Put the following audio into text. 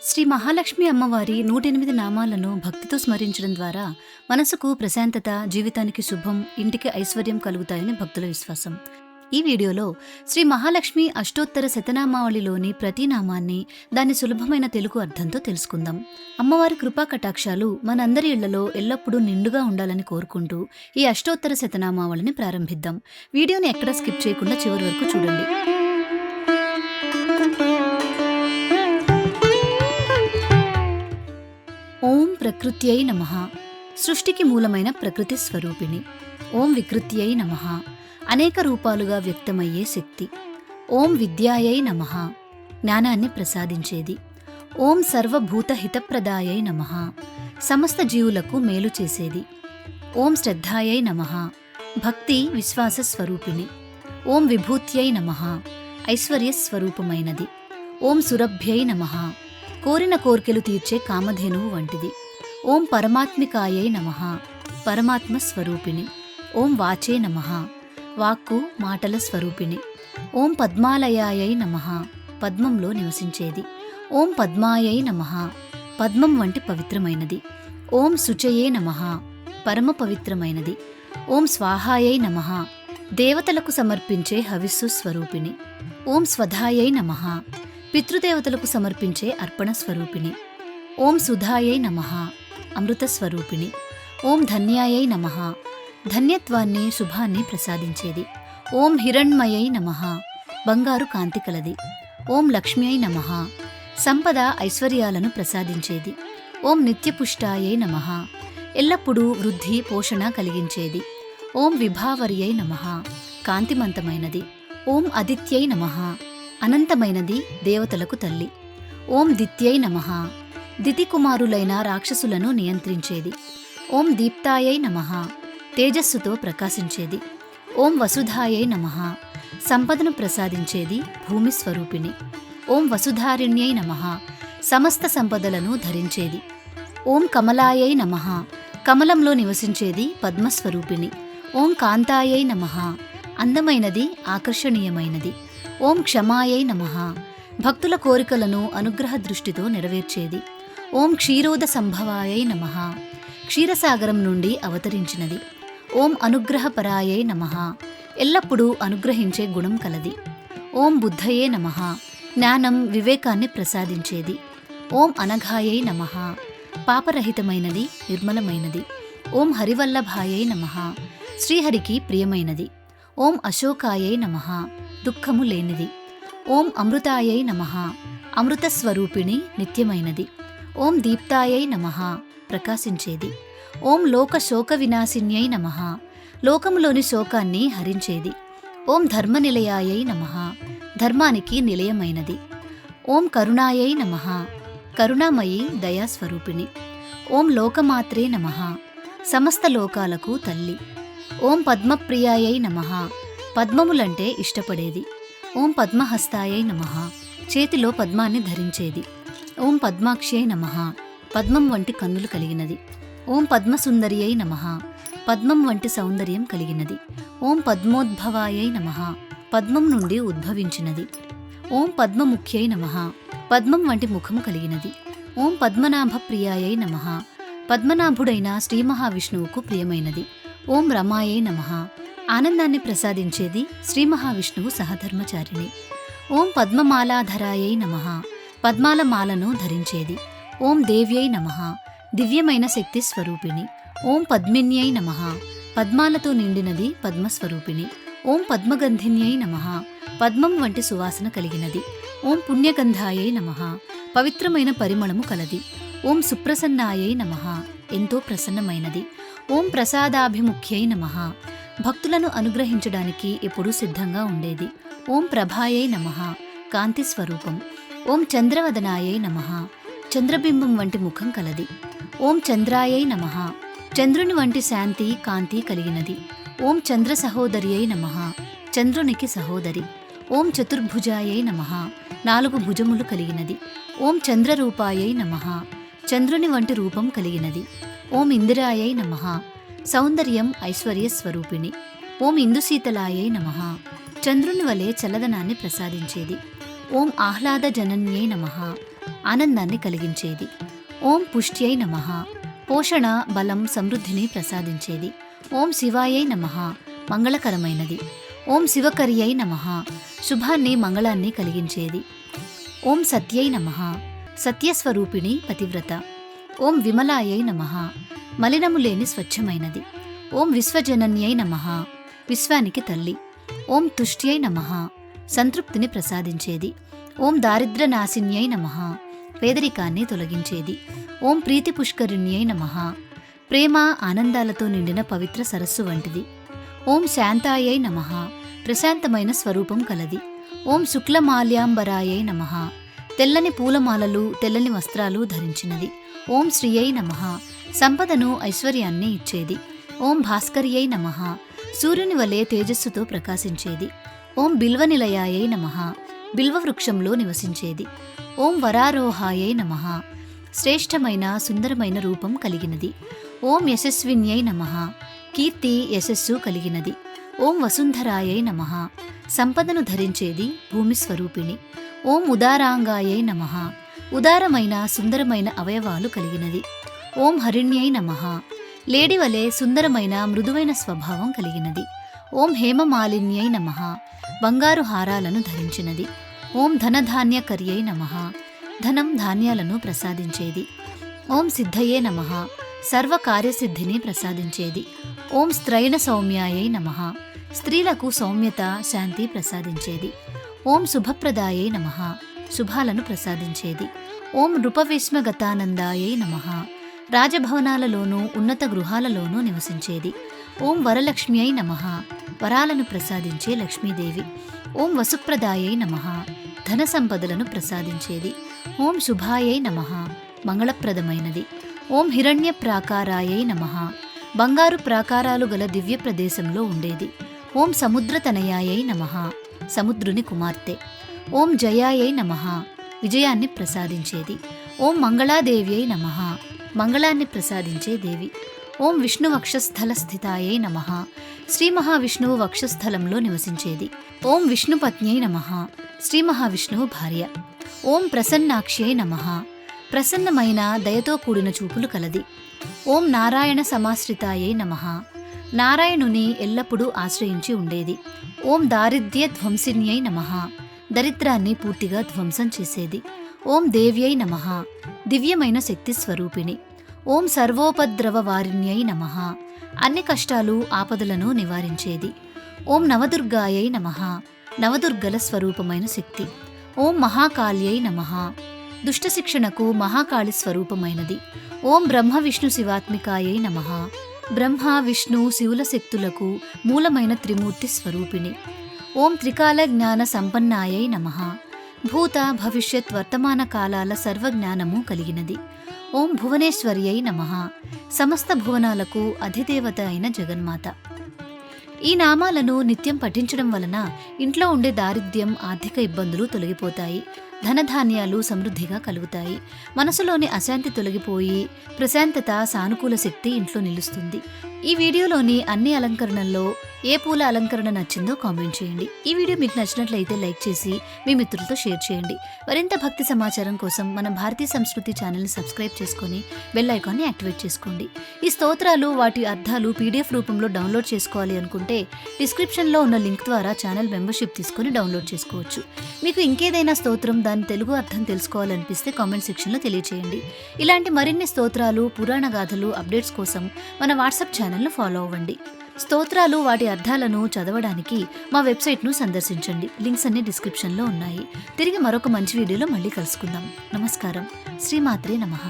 శ్రీ మహాలక్ష్మి అమ్మవారి 108 నామాలను భక్తితో స్మరించడం ద్వారా మనసుకు ప్రశాంతత, జీవితానికి శుభం, ఇంటికి ఐశ్వర్యం కలుగుతాయని భక్తుల విశ్వాసం. ఈ వీడియోలో శ్రీ మహాలక్ష్మి అష్టోత్తర శతనామావళిలోని ప్రతి నామాన్ని దాని సులభమైన తెలుగు అర్థంతో తెలుసుకుందాం. అమ్మవారి కృపా కటాక్షాలు మనందరి ఇళ్లలో ఎల్లప్పుడూ నిండుగా ఉండాలని కోరుకుంటూ ఈ అష్టోత్తర శతనామావళిని ప్రారంభిద్దాం. వీడియోని ఎక్కడా స్కిప్ చేయకుండా చివరి వరకు చూడండి. ఓం ప్రకృత్యై నమః. సృష్టికి మూలమైన ప్రకృతి స్వరూపిణి. ఓం వికృత్యై నమః. అనేక రూపాలుగా వ్యక్తమయ్యే శక్తి. ఓం విద్యాయై నమః. జ్ఞానాన్ని ప్రసాదించేది. ఓం సర్వభూత హితప్రదాయై నమః. సమస్త జీవులకు మేలు చేసేది. ఓం శ్రద్ధాయై నమః. భక్తి విశ్వాస స్వరూపిణి. ఓం విభూత్యై నమః. ఐశ్వర్య స్వరూపమైనది. ఓం సురభ్యై నమః. కోరిన కోర్కెలు తీర్చే కామధేనువు వంటిది. ఓం పరమాత్మికాయై నమః. పరమాత్మ స్వరూపిణి. ఓం వాచే నమః. వాక్కు మాటల స్వరూపిణి. ఓం పద్మాలయాయై నమః. పద్మంలో నివసించేది. ఓం పద్మాయై నమః. పద్మం వంటి పవిత్రమైనది. ఓం శుచయే నమః. పరమ పవిత్రమైనది. ఓం స్వాహాయై నమః. దేవతలకు సమర్పించే హవిస్సు స్వరూపిణి. ఓం స్వధాయై నమః. పితృదేవతలకు సమర్పించే అర్పణ స్వరూపిణి. ఓం సుధాయై నమః. అమృత స్వరూపిణి. ఓం ధన్యాయై నమః. ధన్యత్వాన్ని, శుభాన్ని ప్రసాదించేది. ఓం హిరణ్మయై నమః. బంగారు కాంతి కలది. ఓం లక్ష్మ్యై నమః. సంపద, ఐశ్వర్యాలను ప్రసాదించేది. ఓం నిత్యపుష్టాయై నమః. ఎల్లప్పుడూ వృద్ధి, పోషణ కలిగించేది. ఓం విభావర్యై నమః. కాంతిమంతమైనది. ఓం అదిత్యై నమః. అనంతమైనది, దేవతలకు తల్లి. ఓం దిత్యై నమః. దితికుమారులైన రాక్షసులను నియంత్రించేది. ఓం దీప్తాయై నమః. తేజస్సుతో ప్రకాశించేది. ఓం వసుధాయై నమః. సంపదను ప్రసాదించేది, భూమి స్వరూపిణి. ఓం వసుధారిణ్యై నమః. సమస్త సంపదలను ధరించేది. ఓం కమలాయై నమః. కమలంలో నివసించేది, పద్మస్వరూపిణి. ఓం కాంతాయై నమః. అందమైనది, ఆకర్షణీయమైనది. ఓం క్షమాయై నమః. భక్తుల కోరికలను అనుగ్రహ దృష్టితో నెరవేర్చేది. ఓం క్షీరోద సంభవాయై నమః. క్షీరసాగరం నుండి అవతరించినది. ఓం అనుగ్రహపరాయై నమః. ఎల్లప్పుడూ అనుగ్రహించే గుణం కలది. ఓం బుద్ధయే నమః. జ్ఞానం, వివేకాన్ని ప్రసాదించేది. ఓం అనఘాయై నమః. పాపరహితమైనది, నిర్మలమైనది. ఓం హరివల్లభాయై నమః. శ్రీహరికి ప్రియమైనది. ఓం అశోకాయై నమః. దుఃఖము లేనిది. ఓం అమృతాయై నమః. అమృతస్వరూపిణి, నిత్యమైనది. ఓం దీప్తాయై నమః. ప్రకాశించేది. ఓం లోక శోక వినాశిన్యై నమః. లోకములోని శోకాన్ని హరించేది. ఓం ధర్మనిలయాయై నమః. ధర్మానికి నిలయమైనది. ఓం కరుణాయై నమః. కరుణామయి, దయాస్వరూపిణి. ఓం లోకమాత్రే నమః. సమస్త లోకాలకు తల్లి. ఓం పద్మప్రియాయై నమః. పద్మములంటే ఇష్టపడేది. ఓం పద్మహస్తాయై నమః. చేతిలో పద్మాన్ని ధరించేది. ఓం పద్మాక్ష్యై నమః. పద్మం వంటి కన్నులు కలిగినది. ఓం పద్మసుందరియై నమః. పద్మం వంటి సౌందర్యం కలిగినది. ఓం పద్మోద్భవాయై నమః. పద్మం నుండి ఉద్భవించినది. ఓం పద్మముఖ్యై నమః. పద్మం వంటి ముఖము కలిగినది. ఓం పద్మనాభప్రియాయై నమః. పద్మనాభుడైన శ్రీ మహావిష్ణువుకు ప్రియమైనది. ఓం రమాయై నమః. ఆనందాన్ని ప్రసాదించేది, శ్రీ మహావిష్ణువు సహధర్మచారిణి. ఓం పద్మమాలాధరాయై నమః. పద్మాల మాలను ధరించేది. ఓం దేవ్యై నమః. దివ్యమైన శక్తి స్వరూపిణి. ఓం పద్మిన్యై నమః. పద్మాలతో నిండినది, పద్మస్వరూపిణి. ఓం పద్మగంధిన్యై నమః. పద్మం వంటి సువాసన కలిగినది. ఓం పుణ్యగంధాయై నమః. పవిత్రమైన పరిమళము కలది. ఓం సుప్రసన్నాయై నమః. ఎంతో ప్రసన్నమైనది. ఓం ప్రసాదాభిముఖ్యై నమః. భక్తులను అనుగ్రహించడానికి ఎప్పుడూ సిద్ధంగా ఉండేది. ఓం ప్రభాయై నమః. కాంతి స్వరూపం. ఓం చంద్రవదనాయై నమః. చంద్రబింబం వంటి ముఖం కలది. ఓం చంద్రాయై నమః. చంద్రుని వంటి శాంతి, కాంతి కలిగినది. ఓం చంద్ర సహోదర్యై నమః. చంద్రునికి సహోదరి. ఓం చతుర్భుజాయై నమః. 4 భుజములు కలిగినది. ఓం చంద్రరూపాయై నమః. చంద్రుని వంటి రూపం కలిగినది. ఓం ఇందిరాయై నమః. సౌందర్యం, ఐశ్వర్య స్వరూపిణి. ఓం ఇందుశీతలాయై నమః. చంద్రుని వలె చల్లదనాన్ని ప్రసాదించేది. ఓం ఆహ్లాద జనన్యై నమః. ఆనందాన్ని కలిగించేది. ఓం పుష్ట్యై నమః, పోషణ, బలం, సమృద్ధిని ప్రసాదించేది. ఓం శివాయై నమః, మంగళకరమైనది. ఓం శివకర్యై నమః, శుభాన్ని, మంగళాన్ని కలిగించేది. ఓం సత్యై నమః, సత్యస్వరూపిణి పతివ్రత. ఓం విమలాయై నమః, మలినము లేని స్వచ్ఛమైనది. ఓం విశ్వజనన్యై నమః, విశ్వానికి తల్లి. ఓం తుష్ట్యై నమః, సంతృప్తిని ప్రసాదించేది. ఓం దారిద్ర్యనాశిన్యై నమః, పేదరికాన్ని తొలగించేది. ఓం ప్రీతి పుష్కరిణ్యై నమః, ప్రేమ, ఆనందాలతో నిండిన పవిత్ర సరస్సు వంటిది. ఓం శాంతాయై నమః, ప్రశాంతమైన స్వరూపం కలది. ఓం శుక్లమాల్యాంబరాయై నమః, తెల్లని పూలమాలలు, తెల్లని వస్త్రాలు ధరించినది. ఓం శ్రీయై నమః, సంపదను, ఐశ్వర్యాన్ని ఇచ్చేది. ఓం భాస్కర్యై నమః, సూర్యుని వలె తేజస్సుతో ప్రకాశించేది. ఓం బిల్వనిలయాయై నమః, బిల్వవృక్షంలో నివసించేది. ఓం వరారోహాయై నమః, శ్రేష్టమైన, సుందరమైన రూపం కలిగినది. ఓం యశస్విన్యై నమః, కీర్తి, యశస్సు కలిగినది. ఓం వసుంధరాయై నమః, సంపదను ధరించేది, భూమి స్వరూపిణి. ఓం ఉదారాంగాయై నమః, ఉదారమైన, సుందరమైన అవయవాలు కలిగినది. ఓం హరిణ్యై నమః, లేడి వలె సుందరమైన, మృదువైన స్వభావం కలిగినది. ఓం హేమమాలిన్యై నమః, బంగారు హారాలను ధరించినది. ఓం ధనధాన్యకర్యై నమః, ధనం, ధాన్యాలను ప్రసాదించేది. ఓం సిద్ధయే నమః, సర్వకార్యసిద్ధిని ప్రసాదించేది. ఓం స్త్రైణ సౌమ్యాయై నమః, స్త్రీలకు సౌమ్యత, శాంతి ప్రసాదించేది. ఓం శుభప్రదాయై నమః, శుభాలను ప్రసాదించేది. ఓం నృపవిస్మగతానందాయై నమః, రాజభవనాలలోనూ, ఉన్నత గృహాలలోనూ నివసించేది. ఓం వరలక్ష్మ్యై నమః, వరాలను ప్రసాదించే లక్ష్మీదేవి. ఓం వసుప్రదాయై నమః, ధన సంపదలను ప్రసాదించేది. ఓం శుభాయై నమః, మంగళప్రదమైనది. ఓం హిరణ్య ప్రాకారాయై నమః, బంగారు ప్రాకారాలు గల దివ్య ప్రదేశంలో ఉండేది. ఓం సముద్రతనయాయై నమః, సముద్రుని కుమార్తె. ఓం జయాయై నమః, విజయాన్ని ప్రసాదించేది. ఓం మంగళాదేవ్యై నమః, మంగళాన్ని ప్రసాదించే దేవి. ఓం విష్ణు వక్షస్థల స్థితాయై నమః, శ్రీ మహావిష్ణువు వక్షస్థలంలో నివసించేది. ఓం విష్ణుపత్న్యై నమః, శ్రీ మహావిష్ణువు భార్య. ఓం ప్రసన్నాక్ష్యై నమః, ప్రసన్నమైన, దయతో కూడిన చూపులు కలది. ఓం నారాయణ సమాశ్రితాయై నమః, నారాయణుని ఎల్లప్పుడూ ఆశ్రయించి ఉండేది. ఓం దారిద్ర్య ధ్వంసిన్యై నమః, దరిద్రాన్ని పూర్తిగా ధ్వంసం చేసేది. ఓం దేవ్యై నమః, దివ్యమైన శక్తి స్వరూపిణి. ఓం సర్వోపద్రవ వారిణ్యై నమః, అన్ని కష్టాలు, ఆపదలను నివారించేది. ఓం నవదుర్గాయై నమః, నవదుర్గల స్వరూపమైన శక్తి. ఓం మహాకాళ్యై నమః, దుష్ట శిక్షణకు మహాకాళి స్వరూపమైనది. ఓం బ్రహ్మ విష్ణు శివాత్మికాయై నమః, బ్రహ్మ, విష్ణు, శివుల శక్తులకు మూలమైన త్రిమూర్తి స్వరూపిణి. ఓం త్రికాల జ్ఞాన సంపన్నాయై నమః, భూత, భవిష్యత్, వర్తమాన కాలాల సర్వజ్ఞానము కలిగినది. ఓం భువనేశ్వర్యై నమః, సమస్త భువనాలకు అధిదేవత అయిన జగన్మాత. ఈ నామాలను నిత్యం పఠించడం వలన ఇంట్లో ఉండే దారిద్ర్యం, ఆర్థిక ఇబ్బందులు తొలగిపోతాయి. ధనధాన్యాలు సమృద్ధిగా కలుగుతాయి. మనసులోని అశాంతి తొలగిపోయి ప్రశాంతత, సానుకూల శక్తి ఇంట్లో నిలుస్తుంది. ఈ వీడియోలోని అన్ని అలంకరణల్లో ఏ పూల అలంకరణ నచ్చిందో కామెంట్ చేయండి. ఈ వీడియో మీకు నచ్చినట్లయితే లైక్ చేసి మీ మిత్రులతో షేర్ చేయండి. మరింత భక్తి సమాచారం కోసం మన భారతీయ సంస్కృతి ఛానల్ని సబ్స్క్రైబ్ చేసుకొని బెల్ ఐకాన్ని యాక్టివేట్ చేసుకోండి. ఈ స్తోత్రాలు, వాటి అర్థాలు PDF రూపంలో డౌన్లోడ్ చేసుకోవాలి అనుకుంటే డిస్క్రిప్షన్లో ఉన్న లింక్ ద్వారా ఛానల్ మెంబర్షిప్ తీసుకొని డౌన్లోడ్ చేసుకోవచ్చు. మీకు ఇంకేదైనా స్తోత్రం, దాని తెలుగు అర్థం తెలుసుకోవాలనిపిస్తే కామెంట్ సెక్షన్లో తెలియచేయండి. ఇలాంటి మరిన్ని స్తోత్రాలు, పురాణ గాథలు అప్డేట్స్ కోసం మన వాట్సాప్ ఛానల్ను ఫాలో అవ్వండి. స్తోత్రాలు, వాటి అర్థాలను చదవడానికి మా వెబ్సైట్ను సందర్శించండి. లింక్స్ అన్ని డిస్క్రిప్షన్లో ఉన్నాయి. తిరిగి మరొక మంచి వీడియోలో మళ్ళీ కలుసుకుందాం. నమస్కారం. శ్రీమాత్రే నమః.